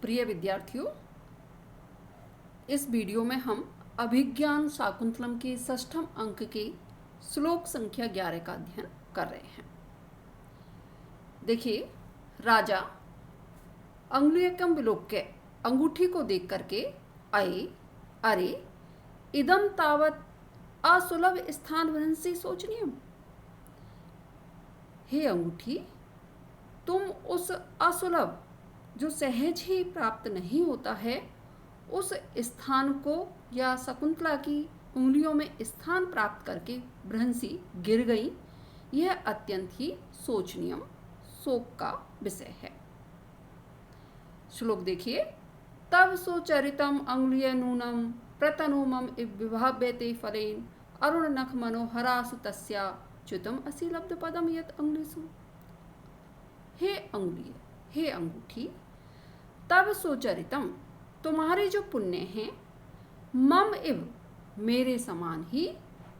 प्रिय विद्यार्थियों, इस वीडियो में हम अभिज्ञान शाकुंतलम के षष्ठम अंक के श्लोक संख्या 11 का अध्ययन कर रहे हैं। देखिए, राजा अंगुलीयकम विलोक्य अंगूठी को देख करके अरे इदम तावत असुलभ स्थान भ्रंसी सोचनीयम। हे अंगूठी, तुम उस असुलभ जो सहज ही प्राप्त नहीं होता है उस स्थान को या शकुंतला की उंगलियों में स्थान प्राप्त करके भ्रंसी गिर गई। यह अत्यंत ही शोचनीय शोक का विषय है। श्लोक देखिए, तव सुचरितम अंगुलीय नूनम प्रतनुमम विभाव्यते फलेन अरुण नख मनोहरासु तस्या च्युतम असि लब्ध पदम यत अंगुलीसु। हे अंगुलीय, हे अंगूठी, तब सुचरितम तुम्हारे जो पुण्य हैं, मम इव मेरे समान ही,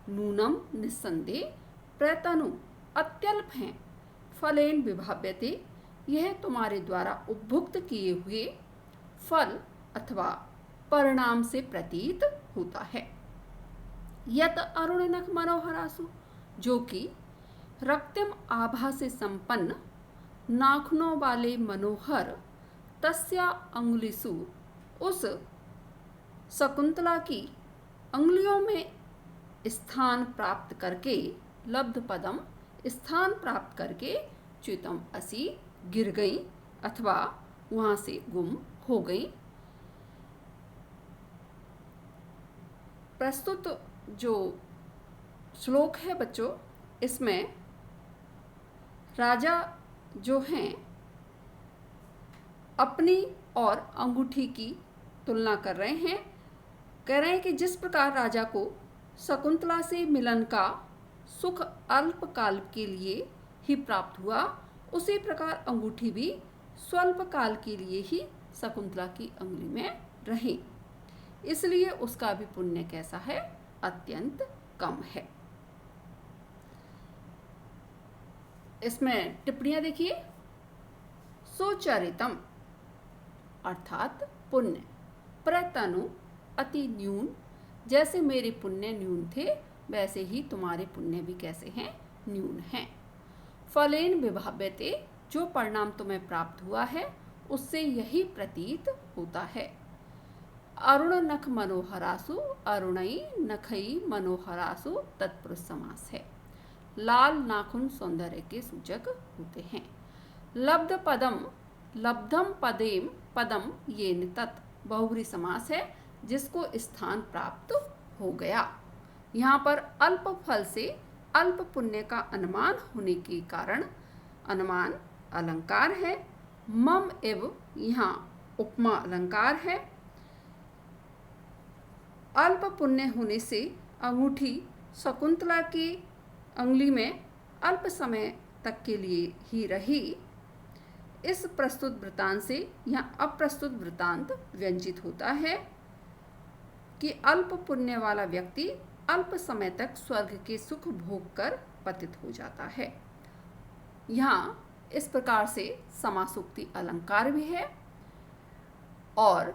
नूनम निस्संदेह, प्रतनु अत्यल्प हैं, फलेन विभाव्यते यह तुम्हारे द्वारा उपभुक्त किए हुए फल अथवा परिणाम से प्रतीत होता है। यत अरुण नख मनोहरासु, जो कि रक्तम आभा से संपन्न नाखूनों वाले मनोहर तस्या अंगुलिसु उस शकुंतला की अंगुलियों में स्थान प्राप्त करके, लब्ध पदम स्थान प्राप्त करके, च्युतम असी गिर गई अथवा वहां से गुम हो गई। प्रस्तुत जो श्लोक है बच्चों, इसमें राजा जो हैं अपनी और अंगूठी की तुलना कर रहे हैं। कह रहे हैं कि जिस प्रकार राजा को शकुंतला से मिलन का सुख अल्प काल के लिए ही प्राप्त हुआ, उसी प्रकार अंगूठी भी स्वल्प काल के लिए ही शकुंतला की अंगुली में रही, इसलिए उसका भी पुण्य कैसा है, अत्यंत कम है। इसमें टिप्पणियां देखिए, सुचरितम अर्थात पुण्य, प्रतनु अति न्यून, जैसे मेरे पुण्य न्यून थे वैसे ही तुम्हारे पुण्य भी कैसे हैं, न्यून हैं। फलेन विभाव्यते, जो परिणाम तुम्हें प्राप्त हुआ है उससे यही प्रतीत होता है। अरुण नख मनोहरासु, अरुणई नखई मनोहरासु तत्पुरुष समास है। लाल नाखून सौंदर्य के सूचक होते हैं। लब्ध पदम, लब्धम पदेम पदम ये तत् बहुब्री समास है, जिसको स्थान प्राप्त हो गया। यहाँ पर अल्प फल से अल्प पुण्य का अनुमान होने के कारण अनुमान अलंकार है। मम एव यहाँ उपमा अलंकार है। अल्प पुण्य होने से अंगूठी शकुंतला की अंगुली में अल्प समय तक के लिए ही रही। इस प्रस्तुत वृत्तांत से यहाँ अप्रस्तुत वृत्तांत व्यंजित होता है कि अल्प पुण्य वाला व्यक्ति अल्प समय तक स्वर्ग के सुख भोग कर पतित हो जाता है। यहाँ इस प्रकार से समासोक्ति अलंकार भी है और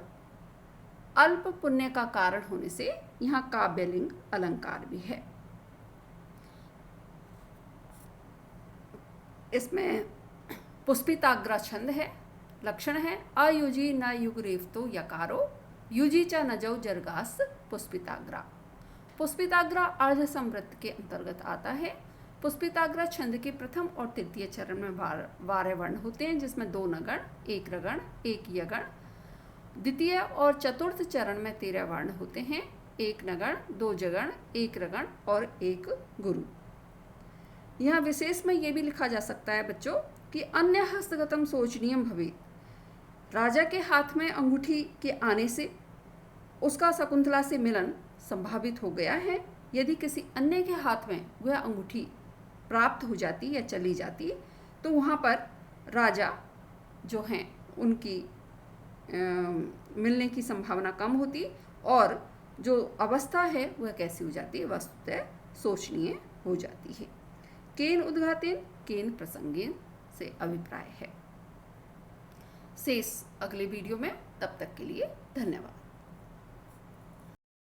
अल्प पुण्य का कारण होने से यहाँ काव्यलिंग अलंकार भी है। इसमें पुष्पिताग्र छंद है, लक्षण है अयुजी न युग रेफतो यकारो, युजी च नजौ जरगास पुष्पिताग्रा। पुष्पिताग्रा अर्ध समृद्ध के अंतर्गत आता है। पुष्पिताग्र छंद के प्रथम और तृतीय चरण में 12 वर्ण होते हैं, जिसमें 2 नगण, 1 रगण, 1 यगण। द्वितीय और चतुर्थ चरण में 13 वर्ण होते हैं, 1 नगण, 2 जगण, 1 रगण और 1 गुरु। यहाँ विशेष में ये भी लिखा जा सकता है बच्चों कि अन्य हस्तगतम शोचनीयम भवेत्। राजा के हाथ में अंगूठी के आने से उसका शकुंतला से मिलन संभावित हो गया है। यदि किसी अन्य के हाथ में वह अंगूठी प्राप्त हो जाती या चली जाती तो वहाँ पर राजा जो हैं उनकी मिलने की संभावना कम होती और जो अवस्था है वह कैसी हो जाती है, वस्तुतः शोचनीय हो जाती है। केन उद्घातेन केन प्रसंगेन से अभिप्राय है। शेष अगले वीडियो में। तब तक के लिए धन्यवाद।